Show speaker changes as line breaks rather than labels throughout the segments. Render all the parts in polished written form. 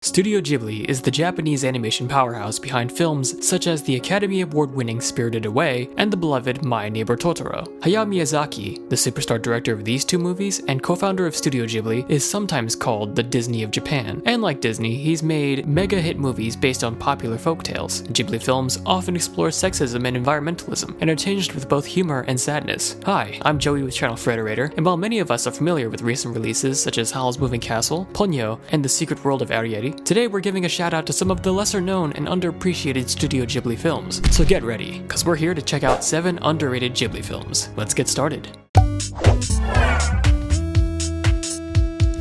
Studio Ghibli is the Japanese animation powerhouse behind films such as the Academy Award-winning Spirited Away and the beloved My Neighbor Totoro. Hayao Miyazaki, the superstar director of these two movies and co-founder of Studio Ghibli, is sometimes called the Disney of Japan. And like Disney, he's made mega-hit movies based on popular folktales. Ghibli films often explore sexism and environmentalism, and are tinged with both humor and sadness. Hi, I'm Joey with ChannelFrederator, and while many of us are familiar with recent releases such as Howl's Moving Castle, Ponyo, and The Secret World of Arrietty, today we're giving a shout out to some of the lesser known and underappreciated Studio Ghibli films. So get ready, cause we're here to check out 7 underrated Ghibli films. Let's get started.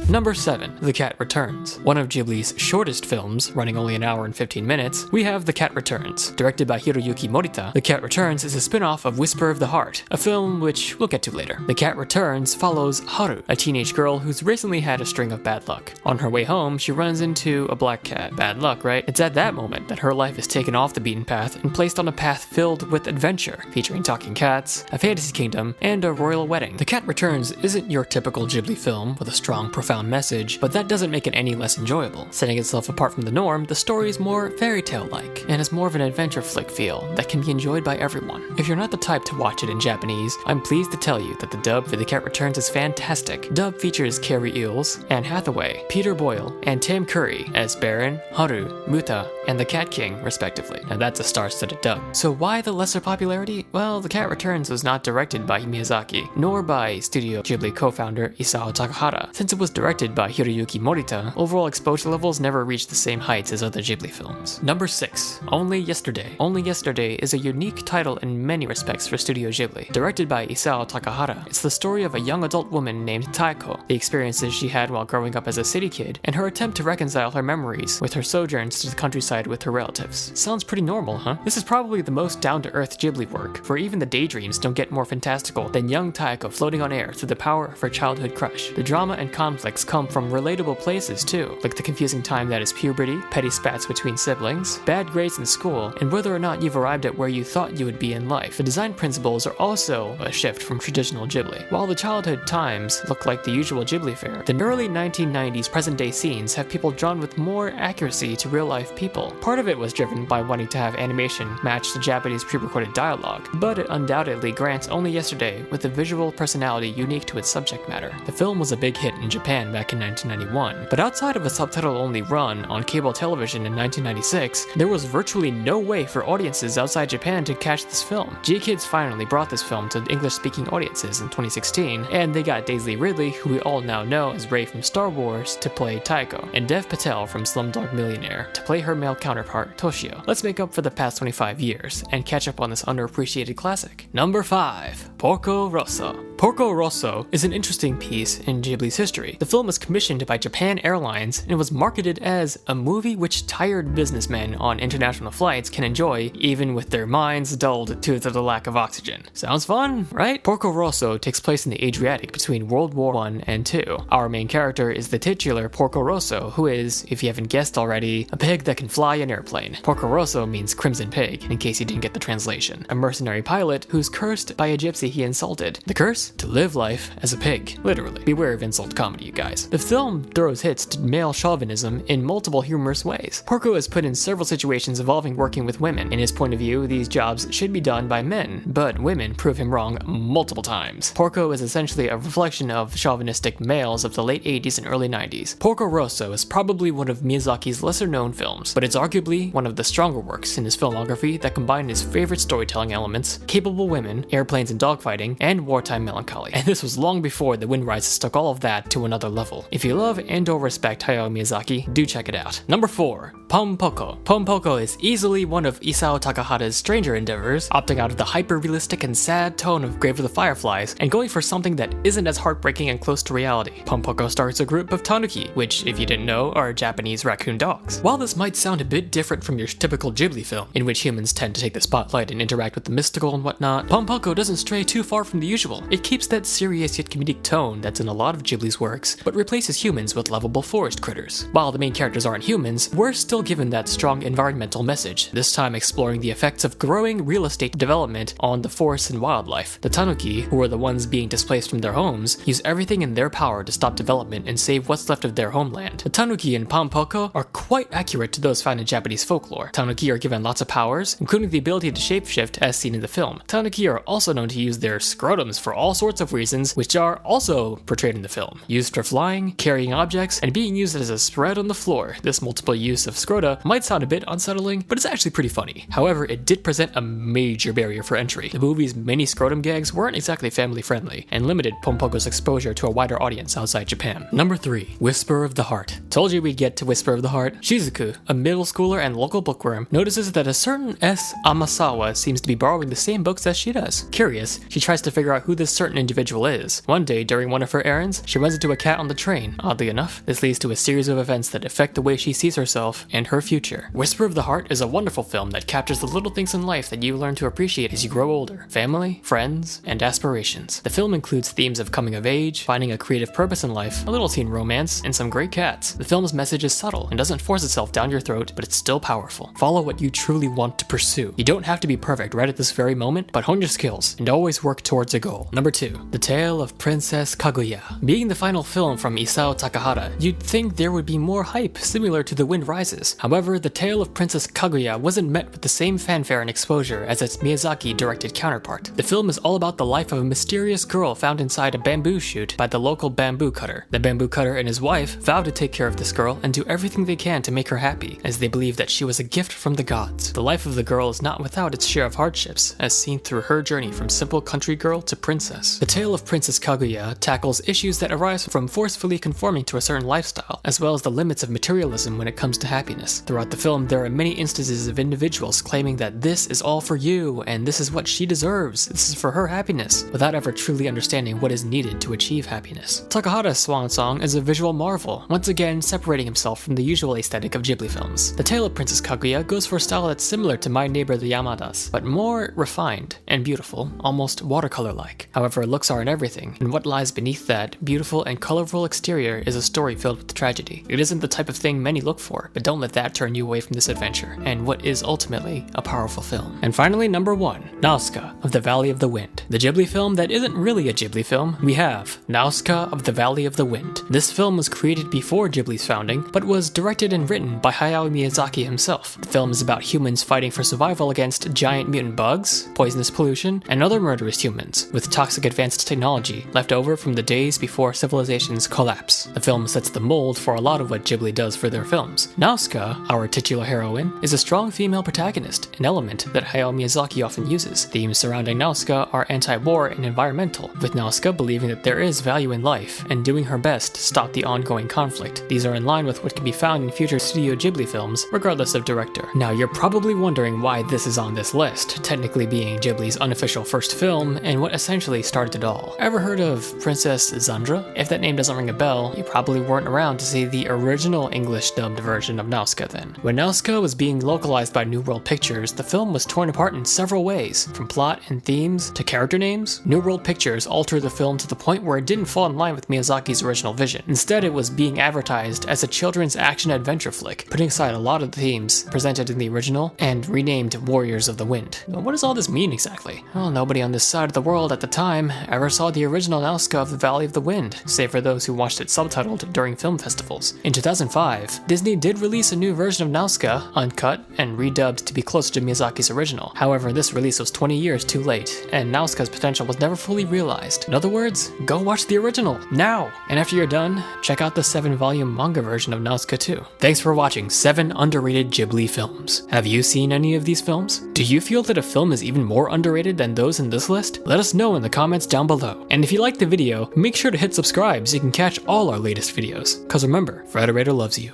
Number 7. The Cat Returns. One of Ghibli's shortest films, running only an hour and 15 minutes, we have The Cat Returns. Directed by Hiroyuki Morita, The Cat Returns is a spin-off of Whisper of the Heart, a film which we'll get to later. The Cat Returns follows Haru, a teenage girl who's recently had a string of bad luck. On her way home, she runs into a black cat. Bad luck, right? It's at that moment that her life is taken off the beaten path and placed on a path filled with adventure, featuring talking cats, a fantasy kingdom, and a royal wedding. The Cat Returns isn't your typical Ghibli film with a strong, profound message, but that doesn't make it any less enjoyable. Setting itself apart from the norm, the story is more fairy tale-like, and has more of an adventure flick feel that can be enjoyed by everyone. If you're not the type to watch it in Japanese, I'm pleased to tell you that the dub for The Cat Returns is fantastic. Dub features Carrie Eels, Anne Hathaway, Peter Boyle, and Tim Curry as Baron, Haru, Muta, and the Cat King, respectively. Now that's a star-studded dub. So why the lesser popularity? Well, The Cat Returns was not directed by Miyazaki, nor by Studio Ghibli co-founder Isao Takahata. Since it was directed by Hiroyuki Morita, overall exposure levels never reached the same heights as other Ghibli films. Number 6. Only Yesterday. Only Yesterday is a unique title in many respects for Studio Ghibli. Directed by Isao Takahata, it's the story of a young adult woman named Taeko, the experiences she had while growing up as a city kid, and her attempt to reconcile her memories with her sojourns to the countryside with her relatives. Sounds pretty normal, huh? This is probably the most down-to-earth Ghibli work, for even the daydreams don't get more fantastical than young Taeko floating on air through the power of her childhood crush. The drama and conflicts come from relatable places too, like the confusing time that is puberty, petty spats between siblings, bad grades in school, and whether or not you've arrived at where you thought you would be in life. The design principles are also a shift from traditional Ghibli. While the childhood times look like the usual Ghibli fare, the early 1990s present-day scenes have people drawn with more accuracy to real-life people. Part of it was driven by wanting to have animation match the Japanese pre-recorded dialogue, but it undoubtedly grants Only Yesterday with a visual personality unique to its subject matter. The film was a big hit in Japan back in 1991, but outside of a subtitle-only run on cable television in 1996, there was virtually no way for audiences outside Japan to catch this film. GKIDS finally brought this film to English-speaking audiences in 2016, and they got Daisy Ridley, who we all now know as Rey from Star Wars, to play Taeko, and Dev Patel from Slumdog Millionaire to play her male counterpart, Toshio. Let's make up for the past 25 years, and catch up on this underappreciated classic. Number 5. Porco Rosso. Porco Rosso is an interesting piece in Ghibli's history. The film was commissioned by Japan Airlines and was marketed as a movie which tired businessmen on international flights can enjoy even with their minds dulled due to the lack of oxygen. Sounds fun, right? Porco Rosso takes place in the Adriatic between World War I and II. Our main character is the titular Porco Rosso, who is, if you haven't guessed already, a pig that can fly an airplane. Porco Rosso means crimson pig, in case you didn't get the translation. A mercenary pilot who's cursed by a gypsy he insulted. The curse? To live life as a pig. Literally. Beware of insult comedy, you guys. The film throws hits to male chauvinism in multiple humorous ways. Porco is put in several situations involving working with women. In his point of view, these jobs should be done by men, but women prove him wrong multiple times. Porco is essentially a reflection of chauvinistic males of the late 80s and early 90s. Porco Rosso is probably one of Miyazaki's lesser-known films, but it's arguably one of the stronger works in his filmography that combine his favorite storytelling elements, capable women, airplanes and dogfighting, and wartime melancholy. And this was long before The Wind Rises took all of that to another level. If you love and/or respect Hayao Miyazaki, do check it out. Number 4. PORCO. PORCO is easily one of Isao Takahata's stranger endeavors, opting out of the hyper-realistic and sad tone of Grave of the Fireflies, and going for something that isn't as heartbreaking and close to reality. PORCO stars a group of tanuki, which, if you didn't know, are Japanese raccoon dogs. While this might sound a bit different from your typical Ghibli film, in which humans tend to take the spotlight and interact with the mystical and whatnot, PORCO doesn't stray too far from the usual. It keeps that serious yet comedic tone that's in a lot of Ghibli's works, but replaces humans with lovable forest critters. While the main characters aren't humans, we're still still given that strong environmental message, this time exploring the effects of growing real estate development on the forests and wildlife. The tanuki, who are the ones being displaced from their homes, use everything in their power to stop development and save what's left of their homeland. The tanuki in PORCO are quite accurate to those found in Japanese folklore. Tanuki are given lots of powers, including the ability to shapeshift as seen in the film. Tanuki are also known to use their scrotums for all sorts of reasons, which are also portrayed in the film. Used for flying, carrying objects, and being used as a spread on the floor. This multiple use of scrota might sound a bit unsettling, but it's actually pretty funny. However, it did present a major barrier for entry. The movie's many scrotum gags weren't exactly family friendly, and limited PORCO's exposure to a wider audience outside Japan. Number 3. Whisper of the Heart. Told you we'd get to Whisper of the Heart. Shizuku, a middle schooler and local bookworm, notices that a certain S. Amasawa seems to be borrowing the same books as she does. Curious, she tries to figure out who this certain individual is. One day, during one of her errands, she runs into a cat on the train. Oddly enough, this leads to a series of events that affect the way she sees herself and her future. Whisper of the Heart is a wonderful film that captures the little things in life that you learn to appreciate as you grow older. Family, friends, and aspirations. The film includes themes of coming of age, finding a creative purpose in life, a little teen romance, and some great cats. The film's message is subtle and doesn't force itself down your throat, but it's still powerful. Follow what you truly want to pursue. You don't have to be perfect right at this very moment, but hone your skills and always work towards a goal. Number 2. The Tale of Princess Kaguya. Being the final film from Isao Takahata, you'd think there would be more hype similar to The Wind Rises. However, The Tale of Princess Kaguya wasn't met with the same fanfare and exposure as its Miyazaki-directed counterpart. The film is all about the life of a mysterious girl found inside a bamboo shoot by the local bamboo cutter. The bamboo cutter and his wife vow to take care of this girl and do everything they can to make her happy, as they believe that she was a gift from the gods. The life of the girl is not without its share of hardships, as seen through her journey from simple country girl to princess. The Tale of Princess Kaguya tackles issues that arise from forcefully conforming to a certain lifestyle, as well as the limits of materialism when it comes to happiness. Throughout the film, there are many instances of individuals claiming that this is all for you, and this is what she deserves, this is for her happiness, without ever truly understanding what is needed to achieve happiness. Takahata's swan song is a visual marvel, once again separating himself from the usual aesthetic of Ghibli films. The Tale of Princess Kaguya goes for a style that's similar to My Neighbor the Yamadas, but more refined and beautiful, almost watercolor-like. However, looks aren't everything, and what lies beneath that beautiful and colorful exterior is a story filled with tragedy. It isn't the type of thing many look for, but don't let that turn you away from this adventure, and what is ultimately a powerful film. And finally, number 1, NAUSICAA of the Valley of the Wind. The Ghibli film that isn't really a Ghibli film. We have NAUSICAA of the Valley of the Wind. This film was created before Ghibli's founding, but was directed and written by Hayao Miyazaki himself. The film is about humans fighting for survival against giant mutant bugs, poisonous pollution, and other murderous humans, with toxic advanced technology left over from the days before civilization's collapse. The film sets the mold for a lot of what Ghibli does for their films. NAUSICAA, our titular heroine, is a strong female protagonist, an element that Hayao Miyazaki often uses. Themes surrounding NAUSICAA are anti-war and environmental, with NAUSICAA believing that there is value in life and doing her best to stop the ongoing conflict. These are in line with what can be found in future Studio Ghibli films, regardless of director. Now, you're probably wondering why this is on this list, technically being Ghibli's unofficial first film and what essentially started it all. Ever heard of Princess Zandra? If that name doesn't ring a bell, you probably weren't around to see the original English dubbed version of NAUSICAA then. When NAUSICAA was being localized by New World Pictures, the film was torn apart in several ways, from plot and themes to character names. New World Pictures altered the film to the point where it didn't fall in line with Miyazaki's original vision. Instead, it was being advertised as a children's action-adventure flick, putting aside a lot of the themes presented in the original and renamed Warriors of the Wind. But what does all this mean exactly? Well, nobody on this side of the world at the time ever saw the original NAUSICAA of the Valley of the Wind, save for those who watched it subtitled during film festivals. In 2005, Disney did release a new version of NAUSICAA, uncut and redubbed to be closer to Miyazaki's original. However, this release was 20 years too late, and NAUSICAA's potential was never fully realized. In other words, go watch the original, now! And after you're done, check out the 7-volume manga version of NAUSICAA too. Thanks for watching 7 underrated Ghibli films. Have you seen any of these films? Do you feel that a film is even more underrated than those in this list? Let us know in the comments down below. And if you liked the video, make sure to hit subscribe so you can catch all our latest videos. Cause remember, Frederator loves you.